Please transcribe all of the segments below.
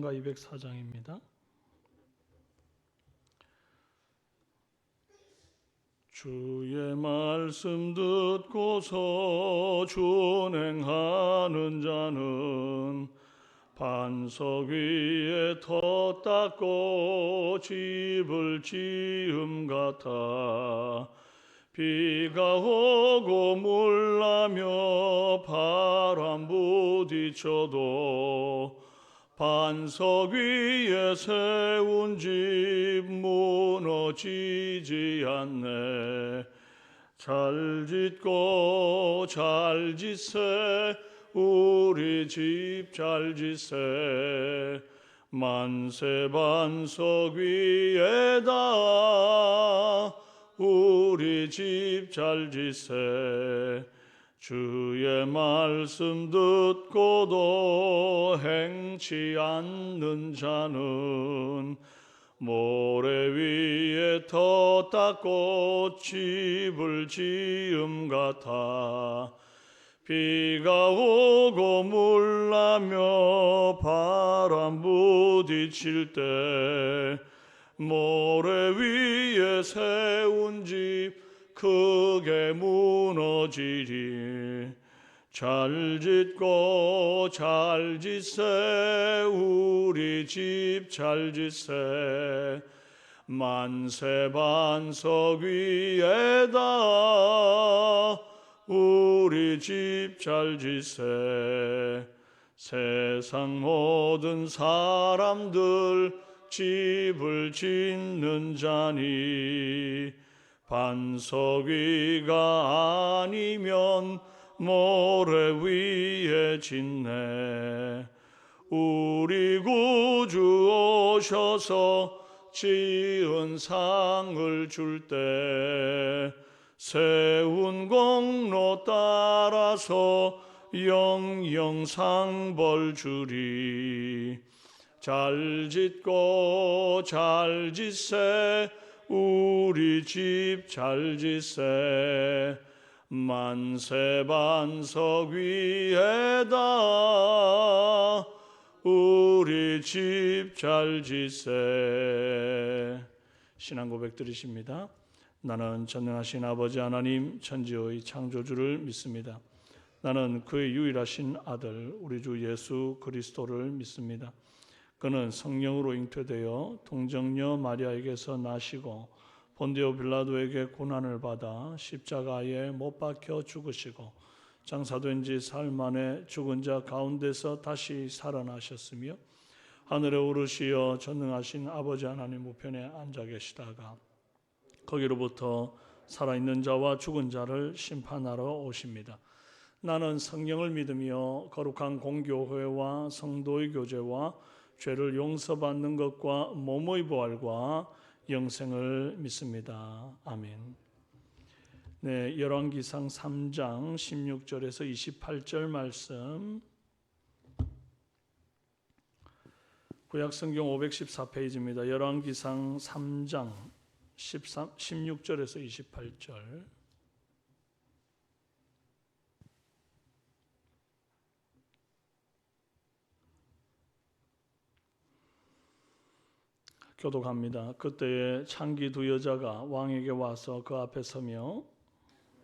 204장입니다. 주의 말씀 듣고서 준행하는 자는 반석 위에 터 닦고 집을 지음 같아. 비가 오고 물나며 바람 부딪혀도 반석 위에 세운 집 무너지지 않네. 잘 짓고 잘 짓세, 우리 집 잘 짓세. 만세 반석 위에다 우리 집 잘 짓세. 주의 말씀 듣고도 행치 않는 자는 모래 위에 터 닦고 집을 지음 같아. 비가 오고 물나며 바람 부딪힐 때 모래 위에 세운 집 크게 무너지리. 잘 짓고 잘 짓세, 우리 집 잘 짓세. 만세 반석 위에다 우리 집 잘 짓세. 세상 모든 사람들 집을 짓는 자니 반석 위가 아니면 모래 위에 짓네. 우리 구주 오셔서 지은 상을 줄 때 세운 공로 따라서 영영 상벌 주리. 잘 짓고 잘 짓세, 우리 집 잘 짓세. 만세 반석 위에다 우리 집 잘 짓세. 신앙 고백 드리십니다. 나는 전능하신 아버지 하나님 천지의 창조주를 믿습니다. 나는 그의 유일하신 아들 우리 주 예수 그리스도를 믿습니다. 그는 성령으로 잉태되어 동정녀 마리아에게서 나시고 본디오 빌라도에게 고난을 받아 십자가에 못 박혀 죽으시고 장사된 지 사흘 만에 죽은 자 가운데서 다시 살아나셨으며 하늘에 오르시어 전능하신 아버지 하나님 우편에 앉아 계시다가 거기로부터 살아있는 자와 죽은 자를 심판하러 오십니다. 나는 성령을 믿으며 거룩한 공교회와 성도의 교제와 죄를 용서받는 것과 몸의 부활과 영생을 믿습니다. 아멘. 네, 열왕기상 3장 16절에서 28절 말씀, 구약성경 514페이지입니다. 열왕기상 3장 16절에서 28절. 교독합니다. 그때에 창기 두 여자가 왕에게 와서 그 앞에 서며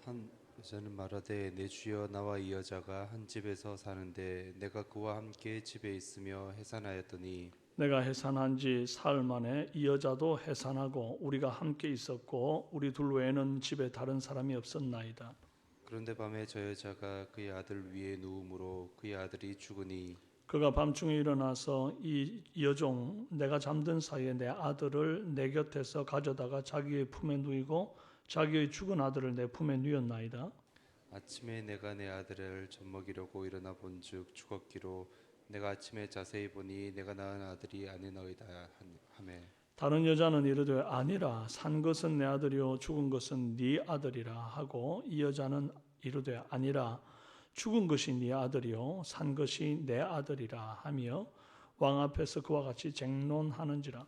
한 여자는 말하되 내 주여, 나와 이 여자가 한 집에서 사는데 내가 그와 함께 집에 있으며 해산하였더니 내가 해산한 지 사흘 만에 이 여자도 해산하고 우리가 함께 있었고 우리 둘 외에는 집에 다른 사람이 없었나이다. 그런데 밤에 저 여자가 그의 아들 위에 누움으로 그의 아들이 죽으니 그가 밤중에 일어나서 이 여종 내가 잠든 사이에 내 아들을 내 곁에서 가져다가 자기의 품에 누이고 자기의 죽은 아들을 내 품에 누였나이다. 아침에 내가 내 아들을 젖먹이려고 일어나 본즉 죽었기로 내가 아침에 자세히 보니 내가 낳은 아들이 안에 너이다 하매 다른 여자는 이르되 아니라 산 것은 내 아들이요 죽은 것은 네 아들이라 하고 이 여자는 이르되 아니라 죽은 것이 네 아들이요 산 것이 내 아들이라 하며 왕 앞에서 그와 같이 쟁론하는지라.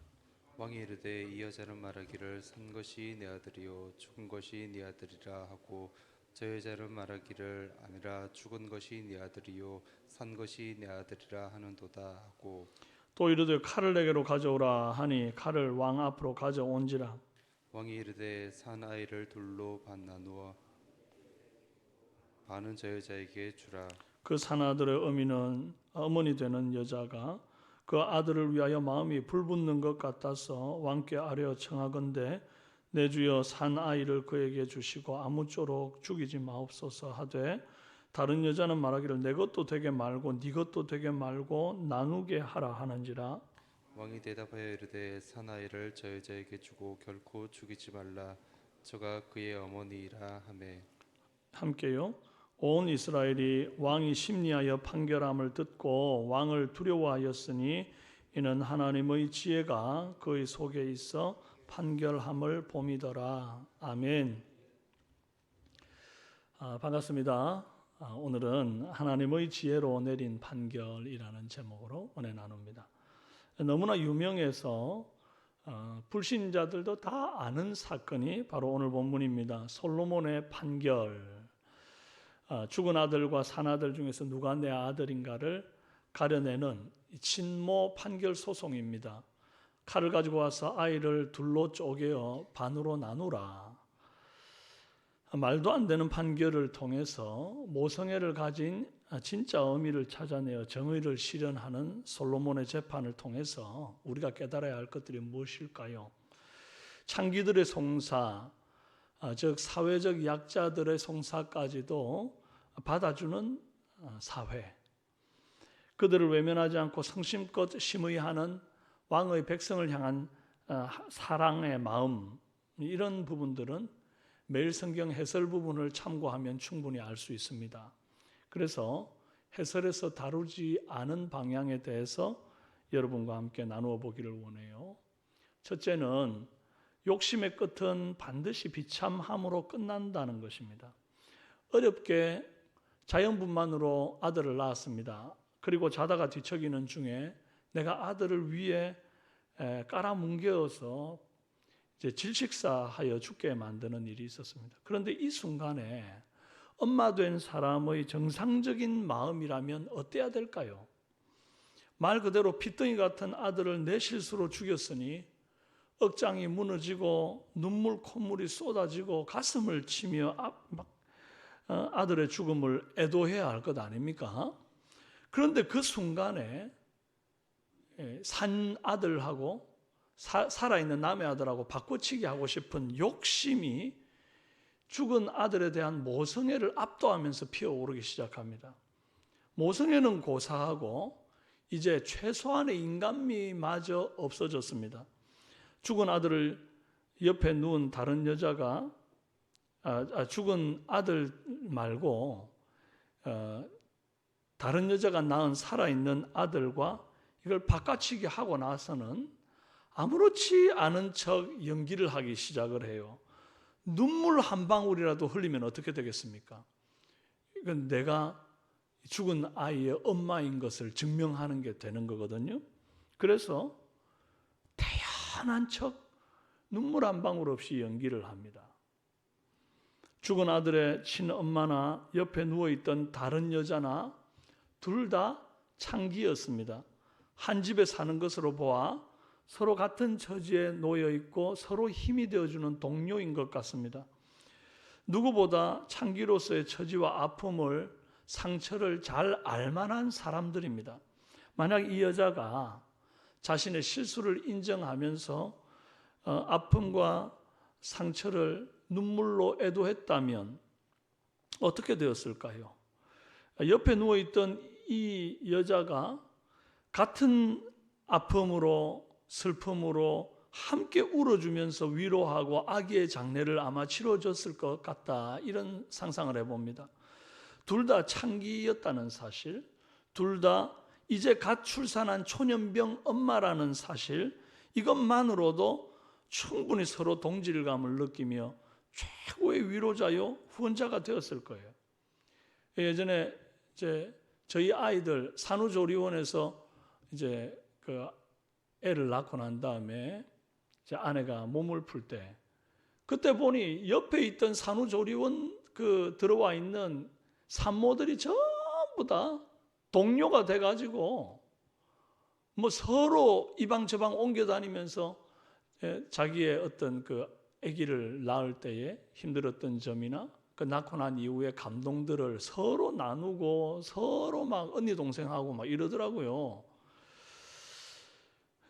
왕이 이르되 이 여자는 말하기를 산 것이 내 아들이요 죽은 것이 네 아들이라 하고 저 여자는 말하기를 아니라 죽은 것이 네 아들이요 산 것이 내 아들이라 하는도다 하고 또 이르되 칼을 내게로 가져오라 하니 칼을 왕 앞으로 가져온지라. 왕이 이르되 산 아이를 둘로 반 나누어 반은 저 여자에게 주라. 그 산아들의 어머니 되는 여자가 그 아들을 위하여 마음이 불붙는 것 같아서 왕께 아뢰어 청하건대 내 주여 산 아이를 그에게 주시고 아무쪼록 죽이지 마옵소서 하되 다른 여자는 말하기를 내 것도 되게 말고 네 것도 되게 말고 나누게 하라 하는지라. 왕이 대답하여 이르되 산 아이를 저 여자에게 주고 결코 죽이지 말라. 저가 그의 어머니이라 하매 함께요. 온 이스라엘이 왕이 심리하여 판결함을 듣고 왕을 두려워하였으니 이는 하나님의 지혜가 그의 속에 있어 판결함을 봄이더라. 아멘. 반갑습니다. 오늘은 하나님의 지혜로 내린 판결이라는 제목으로 은혜 나눕니다. 너무나 유명해서 불신자들도 다 아는 사건이 바로 오늘 본문입니다. 솔로몬의 판결. 죽은 아들과 산 아들 중에서 누가 내 아들인가를 가려내는 친모 판결 소송입니다. 칼을 가지고 와서 아이를 둘로 쪼개어 반으로 나누라. 말도 안 되는 판결을 통해서 모성애를 가진 진짜 의미를 찾아내어 정의를 실현하는 솔로몬의 재판을 통해서 우리가 깨달아야 할 것들이 무엇일까요? 창기들의 송사, 즉 사회적 약자들의 송사까지도 받아주는 사회, 그들을 외면하지 않고 성심껏 심의하는 왕의 백성을 향한 사랑의 마음, 이런 부분들은 매일 성경 해설 부분을 참고하면 충분히 알 수 있습니다. 그래서 해설에서 다루지 않은 방향에 대해서 여러분과 함께 나누어 보기를 원해요. 첫째는 욕심의 끝은 반드시 비참함으로 끝난다는 것입니다. 어렵게 자연분만으로 아들을 낳았습니다. 그리고 자다가 뒤척이는 중에 내가 아들을 위에 깔아뭉개어서 이제 질식사하여 죽게 만드는 일이 있었습니다. 그런데 이 순간에 엄마 된 사람의 정상적인 마음이라면 어때야 될까요? 말 그대로 핏덩이 같은 아들을 내 실수로 죽였으니 억장이 무너지고 눈물 콧물이 쏟아지고 가슴을 치며 아들의 죽음을 애도해야 할 것 아닙니까? 그런데 그 순간에 산 아들하고 살아있는 남의 아들하고 바꿔치기 하고 싶은 욕심이 죽은 아들에 대한 모성애를 압도하면서 피어오르기 시작합니다. 모성애는 고사하고 이제 최소한의 인간미마저 없어졌습니다. 죽은 아들을 옆에 누운 다른 여자가 죽은 아들 말고 다른 여자가 낳은 살아있는 아들과 이걸 바꿔치기 하고 나서는 아무렇지 않은 척 연기를 하기 시작을 해요. 눈물 한 방울이라도 흘리면 어떻게 되겠습니까? 이건 내가 죽은 아이의 엄마인 것을 증명하는 게 되는 거거든요. 그래서 태연한 척 눈물 한 방울 없이 연기를 합니다. 죽은 아들의 친엄마나 옆에 누워있던 다른 여자나 둘 다 창기였습니다. 한 집에 사는 것으로 보아 서로 같은 처지에 놓여 있고 서로 힘이 되어주는 동료인 것 같습니다. 누구보다 창기로서의 처지와 아픔을, 상처를 잘 알만한 사람들입니다. 만약 이 여자가 자신의 실수를 인정하면서 아픔과 상처를 눈물로 애도했다면 어떻게 되었을까요? 옆에 누워있던 이 여자가 같은 아픔으로 슬픔으로 함께 울어주면서 위로하고 아기의 장례를 아마 치러줬을 것 같다, 이런 상상을 해봅니다. 둘 다 창기였다는 사실, 둘 다 이제 갓 출산한 초년병 엄마라는 사실, 이것만으로도 충분히 서로 동질감을 느끼며 최고의 위로자요 후원자가 되었을 거예요. 예전에 저희 아이들 산후조리원에서 이제 그 애를 낳고 난 다음에 제 아내가 몸을 풀 때 그때 보니 옆에 있던 산후조리원 들어와 있는 산모들이 전부 다 동료가 돼가지고 뭐 서로 이방 저방 옮겨 다니면서 자기의 어떤 그 아기를 낳을 때에 힘들었던 점이나 그 낳고 난 이후에 감동들을 서로 나누고 서로 막 언니 동생하고 막 이러더라고요.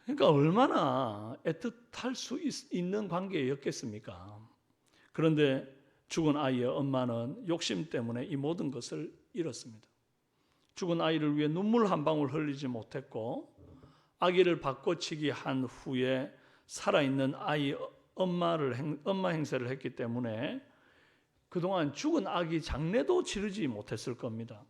그러니까 얼마나 애틋할 수 있는 관계였겠습니까? 그런데 죽은 아이의 엄마는 욕심 때문에 이 모든 것을 잃었습니다. 죽은 아이를 위해 눈물 한 방울 흘리지 못했고 아기를 바꿔치기 한 후에 살아있는 아이 엄마 행세를 했기 때문에 그동안 죽은 아기 장례도 치르지 못했을 겁니다.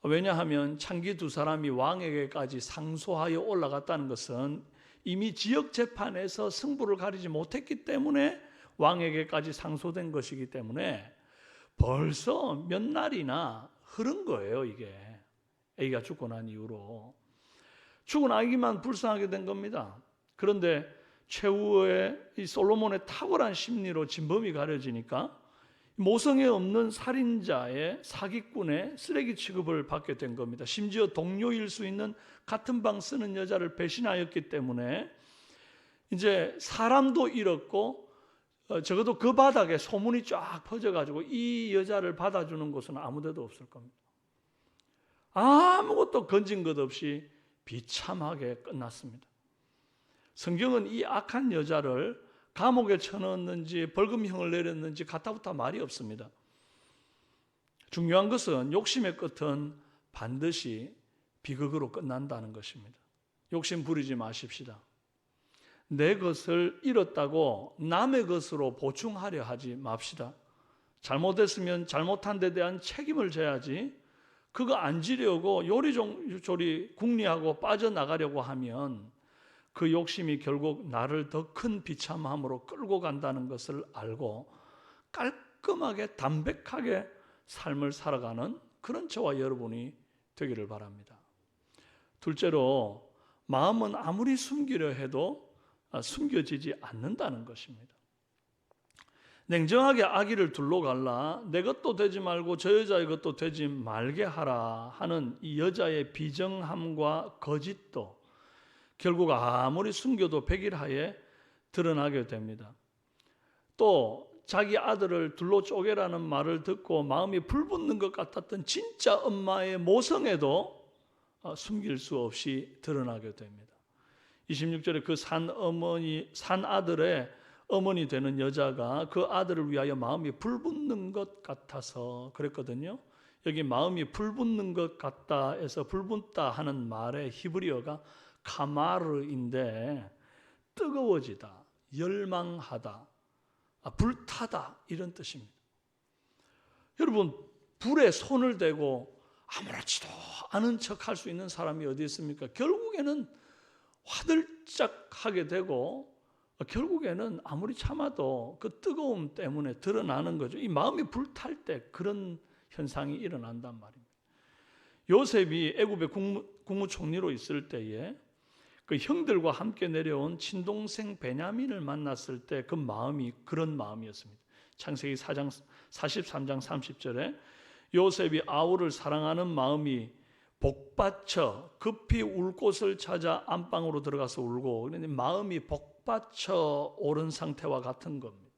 왜냐하면 창기 두 사람이 왕에게까지 상소하여 올라갔다는 것은 이미 지역 재판에서 승부를 가리지 못했기 때문에 왕에게까지 상소된 것이기 때문에 벌써 몇 날이나 흐른 거예요. 이게 아기가 죽고 난 이후로 죽은 아기만 불쌍하게 된 겁니다. 그런데 최후의 이 솔로몬의 탁월한 심리로 진범이 가려지니까 모성애 없는 살인자의 사기꾼의 쓰레기 취급을 받게 된 겁니다. 심지어 동료일 수 있는 같은 방 쓰는 여자를 배신하였기 때문에 이제 사람도 잃었고 적어도 그 바닥에 소문이 쫙 퍼져가지고 이 여자를 받아주는 곳은 아무데도 없을 겁니다. 아무것도 건진 것 없이 비참하게 끝났습니다. 성경은 이 악한 여자를 감옥에 쳐넣었는지 벌금형을 내렸는지 가타부타 말이 없습니다. 중요한 것은 욕심의 끝은 반드시 비극으로 끝난다는 것입니다. 욕심 부리지 마십시다. 내 것을 잃었다고 남의 것으로 보충하려 하지 맙시다. 잘못했으면 잘못한 데 대한 책임을 져야지 그거 안 지려고 요리조리 궁리하고 빠져나가려고 하면 그 욕심이 결국 나를 더 큰 비참함으로 끌고 간다는 것을 알고 깔끔하게 담백하게 삶을 살아가는 그런 저와 여러분이 되기를 바랍니다. 둘째로 마음은 아무리 숨기려 해도 숨겨지지 않는다는 것입니다. 냉정하게 아기를 둘러갈라 내 것도 되지 말고 저 여자의 것도 되지 말게 하라 하는 이 여자의 비정함과 거짓도 결국 아무리 숨겨도 백일하에 드러나게 됩니다. 또 자기 아들을 둘러 쪼개라는 말을 듣고 마음이 불붙는 것 같았던 진짜 엄마의 모성애도 숨길 수 없이 드러나게 됩니다. 26절에 그 산 아들의 어머니 되는 여자가 그 아들을 위하여 마음이 불붙는 것 같아서 그랬거든요. 여기 마음이 불붙는 것 같다에서 불붙다 하는 말의 히브리어가 카마르인데 뜨거워지다, 열망하다, 불타다 이런 뜻입니다. 여러분 불에 손을 대고 아무렇지도 않은 척할 수 있는 사람이 어디 있습니까? 결국에는 화들짝하게 되고 결국에는 아무리 참아도 그 뜨거움 때문에 드러나는 거죠. 이 마음이 불탈 때 그런 현상이 일어난단 말입니다. 요셉이 애굽의 국무총리로 있을 때에 그 형들과 함께 내려온 친동생 베냐민을 만났을 때 그 마음이 그런 마음이었습니다. 창세기 43장 30절에 요셉이 아우를 사랑하는 마음이 복받쳐 급히 울 곳을 찾아 안방으로 들어가서 울고 그런데 마음이 복받쳐 오른 상태와 같은 겁니다.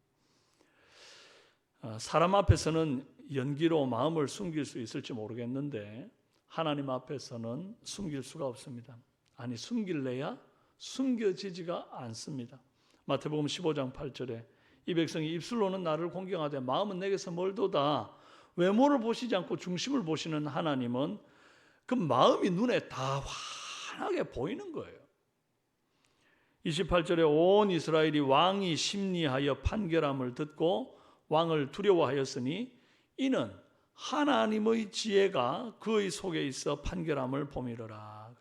사람 앞에서는 연기로 마음을 숨길 수 있을지 모르겠는데 하나님 앞에서는 숨길 수가 없습니다. 아니 숨길래야 숨겨지지가 않습니다. 마태복음 15장 8절에 이 백성이 입술로는 나를 공경하되 마음은 내게서 멀도다. 외모를 보시지 않고 중심을 보시는 하나님은 그 마음이 눈에 다 환하게 보이는 거예요. 28절에 온 이스라엘이 왕이 심리하여 판결함을 듣고 왕을 두려워하였으니 이는 하나님의 지혜가 그의 속에 있어 판결함을 보미르라.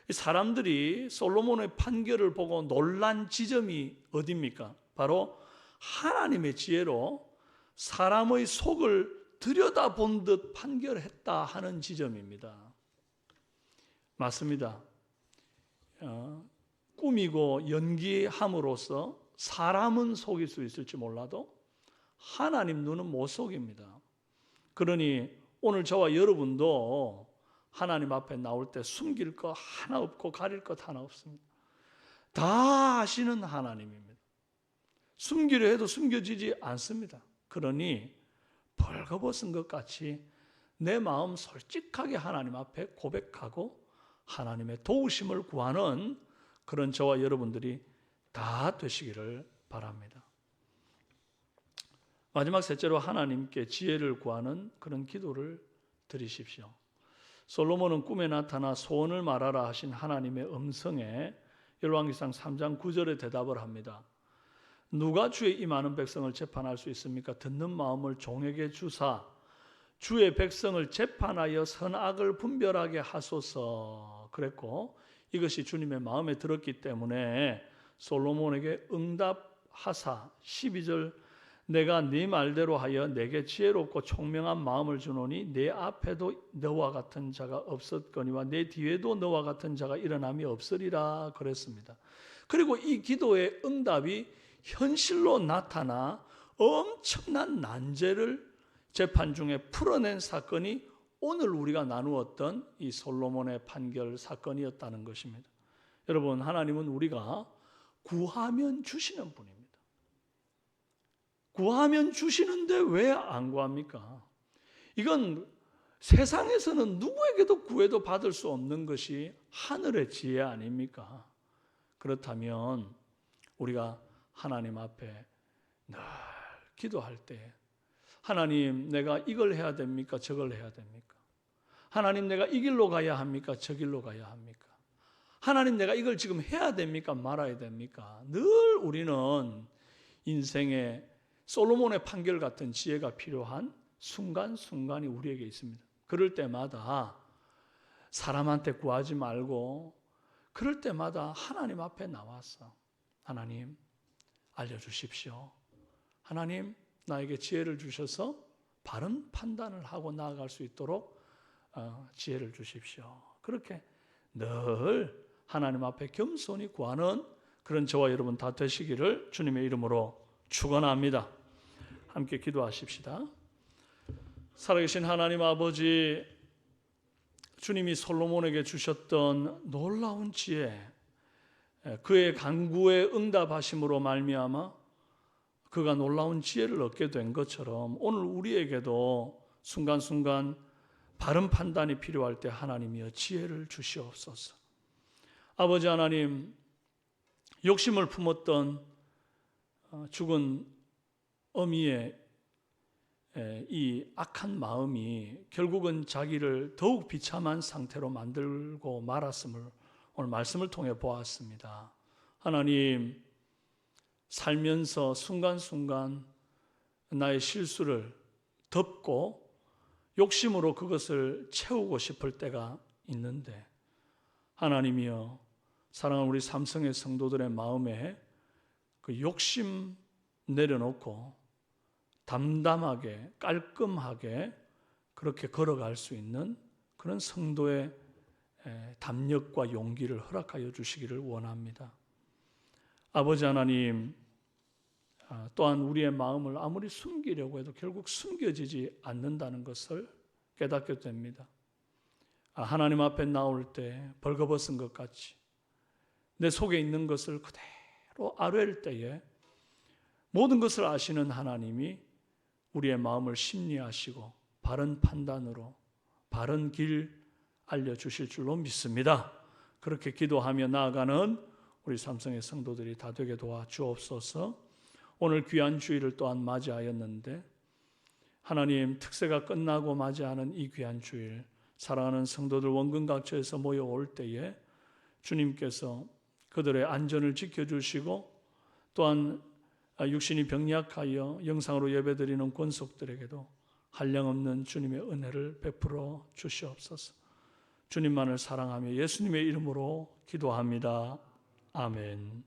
사람들이 솔로몬의 판결을 보고 놀란 지점이 어디입니까? 바로 하나님의 지혜로 사람의 속을 들여다본 듯 판결했다 하는 지점입니다. 맞습니다. 꾸미고 연기함으로써 사람은 속일 수 있을지 몰라도 하나님 눈은 못 속입니다. 그러니 오늘 저와 여러분도 하나님 앞에 나올 때 숨길 거 하나 없고 가릴 것 하나 없습니다. 다 아시는 하나님입니다. 숨기려 해도 숨겨지지 않습니다. 그러니 벌거벗은 것 같이 내 마음 솔직하게 하나님 앞에 고백하고 하나님의 도우심을 구하는 그런 저와 여러분들이 다 되시기를 바랍니다. 마지막 셋째로 하나님께 지혜를 구하는 그런 기도를 드리십시오. 솔로몬은 꿈에 나타나 소원을 말하라 하신 하나님의 음성에 열왕기상 3장 9절에 대답을 합니다. 누가 주의 이 많은 백성을 재판할 수 있습니까? 듣는 마음을 종에게 주사 주의 백성을 재판하여 선악을 분별하게 하소서 그랬고, 이것이 주님의 마음에 들었기 때문에 솔로몬에게 응답하사 12절 내가 네 말대로 하여 내게 지혜롭고 총명한 마음을 주노니 내 앞에도 너와 같은 자가 없었거니와 내 뒤에도 너와 같은 자가 일어남이 없으리라 그랬습니다. 그리고 이 기도의 응답이 현실로 나타나 엄청난 난제를 재판 중에 풀어낸 사건이 오늘 우리가 나누었던 이 솔로몬의 판결 사건이었다는 것입니다. 여러분, 하나님은 우리가 구하면 주시는 분입니다. 구하면 주시는데 왜 안 구합니까? 이건 세상에서는 누구에게도 구해도 받을 수 없는 것이 하늘의 지혜 아닙니까? 그렇다면 우리가 하나님 앞에 늘 기도할 때 하나님, 내가 이걸 해야 됩니까? 저걸 해야 됩니까? 하나님, 내가 이 길로 가야 합니까? 저 길로 가야 합니까? 하나님, 내가 이걸 지금 해야 됩니까? 말아야 됩니까? 늘 우리는 인생의 솔로몬의 판결 같은 지혜가 필요한 순간순간이 우리에게 있습니다. 그럴 때마다 사람한테 구하지 말고 그럴 때마다 하나님 앞에 나와서 하나님 알려주십시오. 하나님, 나에게 지혜를 주셔서 바른 판단을 하고 나아갈 수 있도록 지혜를 주십시오. 그렇게 늘 하나님 앞에 겸손히 구하는 그런 저와 여러분 다 되시기를 주님의 이름으로 축원합니다. 함께 기도하십시다. 살아계신 하나님 아버지, 주님이 솔로몬에게 주셨던 놀라운 지혜, 그의 간구에 응답하심으로 말미암아 그가 놀라운 지혜를 얻게 된 것처럼 오늘 우리에게도 순간순간 바른 판단이 필요할 때 하나님이여 지혜를 주시옵소서. 아버지 하나님, 욕심을 품었던 죽은 어미의 이 악한 마음이 결국은 자기를 더욱 비참한 상태로 만들고 말았음을 오늘 말씀을 통해 보았습니다. 하나님, 살면서 순간순간 나의 실수를 덮고 욕심으로 그것을 채우고 싶을 때가 있는데 하나님이여, 사랑하는 우리 삼성의 성도들의 마음에 그 욕심 내려놓고 담담하게 깔끔하게 그렇게 걸어갈 수 있는 그런 성도의 담력과 용기를 허락하여 주시기를 원합니다. 아버지 하나님, 또한 우리의 마음을 아무리 숨기려고 해도 결국 숨겨지지 않는다는 것을 깨닫게 됩니다. 하나님 앞에 나올 때 벌거벗은 것 같이 내 속에 있는 것을 그대로 아뢰일 때에 모든 것을 아시는 하나님이 우리의 마음을 심리하시고 바른 판단으로 바른 길 알려주실 줄로 믿습니다. 그렇게 기도하며 나아가는 우리 삼성의 성도들이 다 되게 도와주옵소서. 오늘 귀한 주일을 또한 맞이하였는데 하나님, 특세가 끝나고 맞이하는 이 귀한 주일, 사랑하는 성도들 원근 각처에서 모여올 때에 주님께서 그들의 안전을 지켜주시고 또한 육신이 병약하여 영상으로 예배드리는 권속들에게도 한량없는 주님의 은혜를 베풀어 주시옵소서. 주님만을 사랑하며 예수님의 이름으로 기도합니다. 아멘.